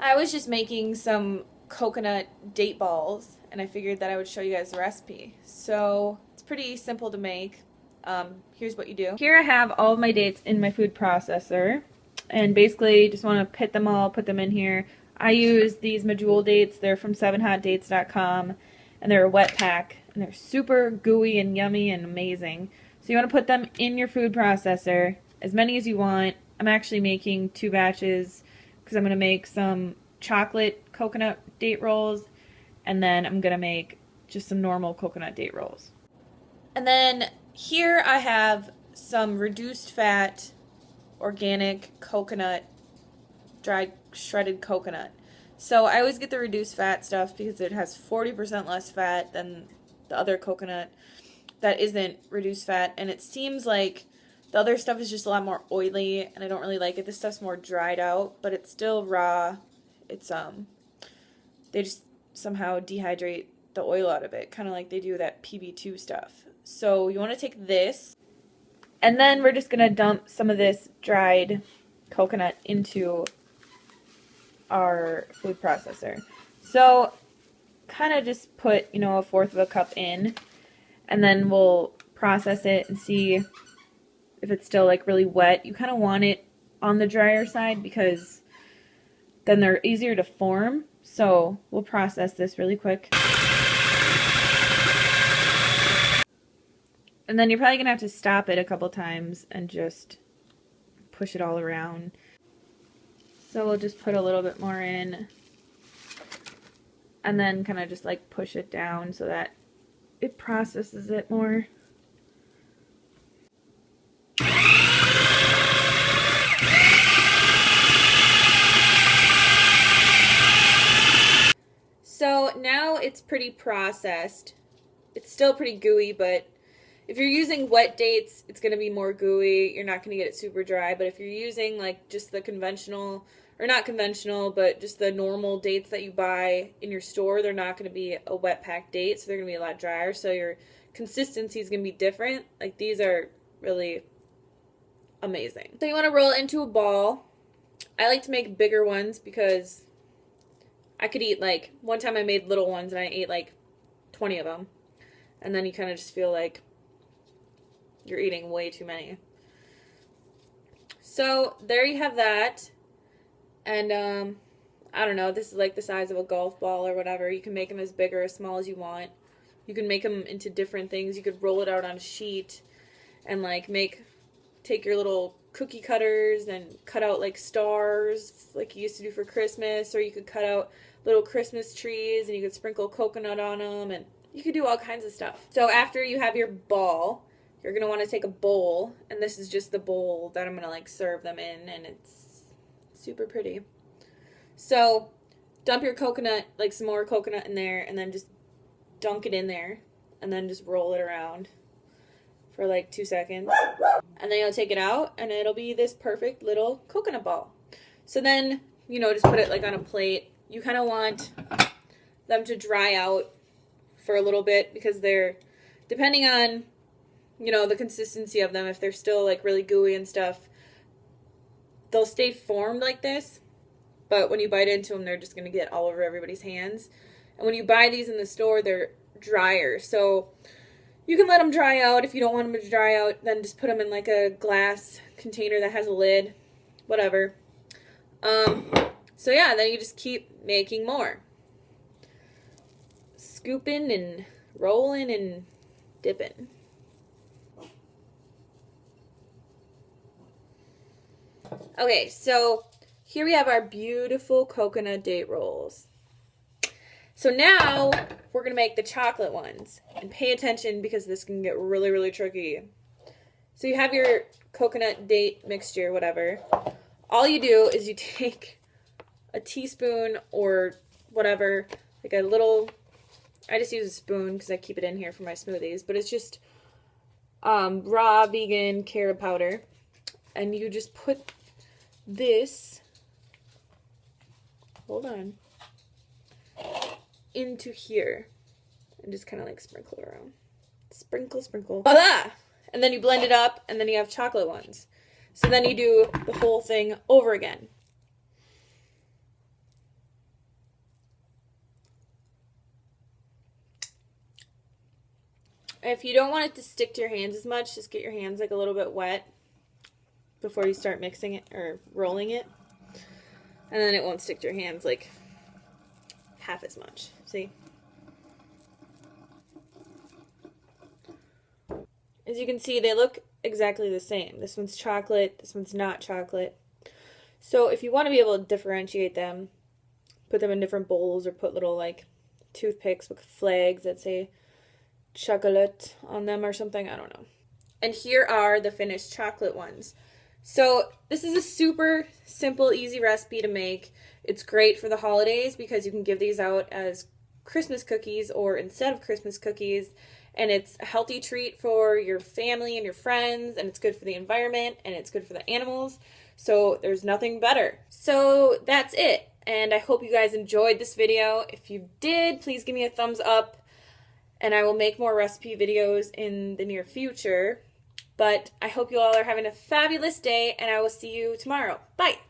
I was just making some coconut date balls, and I figured that I would show you guys the recipe. So it's pretty simple to make. Here's what you do. Here I have all of my dates in my food processor, and basically just want to pit them all, put them in here. I use these Medjool dates. They're from 7hotdates.com, and they're a wet pack, and they're super gooey and yummy and amazing. So you want to put them in your food processor, as many as you want. I'm actually making 2 batches because I'm going to make some chocolate coconut date rolls, and then I'm going to make just some normal coconut date rolls. And then here I have some reduced fat organic coconut, dried shredded coconut. So I always get the reduced fat stuff because it has 40% less fat than the other coconut that isn't reduced fat, and it seems like the other stuff is just a lot more oily, and I don't really like it. This stuff's more dried out, but it's still raw. It's they just somehow dehydrate the oil out of it, kind of like they do that PB2 stuff. So you want to take this, and then we're just gonna dump some of this dried coconut into our food processor. So kind of just put, you know, 1/4 of a cup in, and then we'll process it and see if it's still like really wet. You kind of want it on the drier side because then they're easier to form. So we'll process this really quick. And then you're probably gonna have to stop it a couple times and just push it all around. So we'll just put a little bit more in, and then kind of just like push it down so that it processes it more. So now it's pretty processed. It's still pretty gooey, but if you're using wet dates, it's going to be more gooey. You're not going to get it super dry. But if you're using like just the conventional, or not conventional, but just the normal dates that you buy in your store, they're not going to be a wet pack date, so they're going to be a lot drier. So your consistency is going to be different. Like these are really amazing. So you want to roll it into a ball. I like to make bigger ones because I could eat like, one time I made little ones and I ate like 20 of them. And then you kind of just feel like you're eating way too many. So there you have that. And I don't know, this is like the size of a golf ball or whatever. You can make them as big or as small as you want. You can make them into different things. You could roll it out on a sheet and like take your little cookie cutters and cut out like stars like you used to do for Christmas, or you could cut out little Christmas trees and you could sprinkle coconut on them, and you could do all kinds of stuff. So after you have your ball, you're going to want to take a bowl, and this is just the bowl that I'm going to like serve them in, and it's super pretty. So dump your coconut, like some more coconut in there, and then just dunk it in there, and then just roll it around for like 2 seconds. And then you'll take it out, and it'll be this perfect little coconut ball. So then, you know, just put it like on a plate. You kind of want them to dry out for a little bit because they're, depending on, you know, the consistency of them, if they're still like really gooey and stuff, they'll stay formed like this. But when you bite into them, they're just going to get all over everybody's hands. And when you buy these in the store, they're drier. So you can let them dry out. If you don't want them to dry out, then just put them in like a glass container that has a lid, whatever. So yeah, then you just keep making more. Scooping and rolling and dipping. Okay, so here we have our beautiful coconut date rolls. So now we're going to make the chocolate ones. And pay attention because this can get really, really tricky. So you have your coconut date mixture, whatever. All you do is you take a teaspoon or whatever, like a little, I just use a spoon because I keep it in here for my smoothies, but it's just raw vegan carob powder. And you just put this, hold on, into here and just kind of like sprinkle around. Sprinkle, sprinkle. Voila! And then you blend it up, and then you have chocolate ones. So then you do the whole thing over again. If you don't want it to stick to your hands as much, just get your hands like a little bit wet before you start mixing it or rolling it. And then it won't stick to your hands like half as much. See? As you can see, they look exactly the same. This one's chocolate, this one's not chocolate. So if you want to be able to differentiate them, put them in different bowls or put little like toothpicks with flags that say chocolate on them or something, I don't know. And here are the finished chocolate ones. So this is a super simple, easy recipe to make. It's great for the holidays because you can give these out as Christmas cookies or instead of Christmas cookies. And it's a healthy treat for your family and your friends, and it's good for the environment, and it's good for the animals. So there's nothing better. So that's it. And I hope you guys enjoyed this video. If you did, please give me a thumbs up, and I will make more recipe videos in the near future. But I hope you all are having a fabulous day, and I will see you tomorrow. Bye!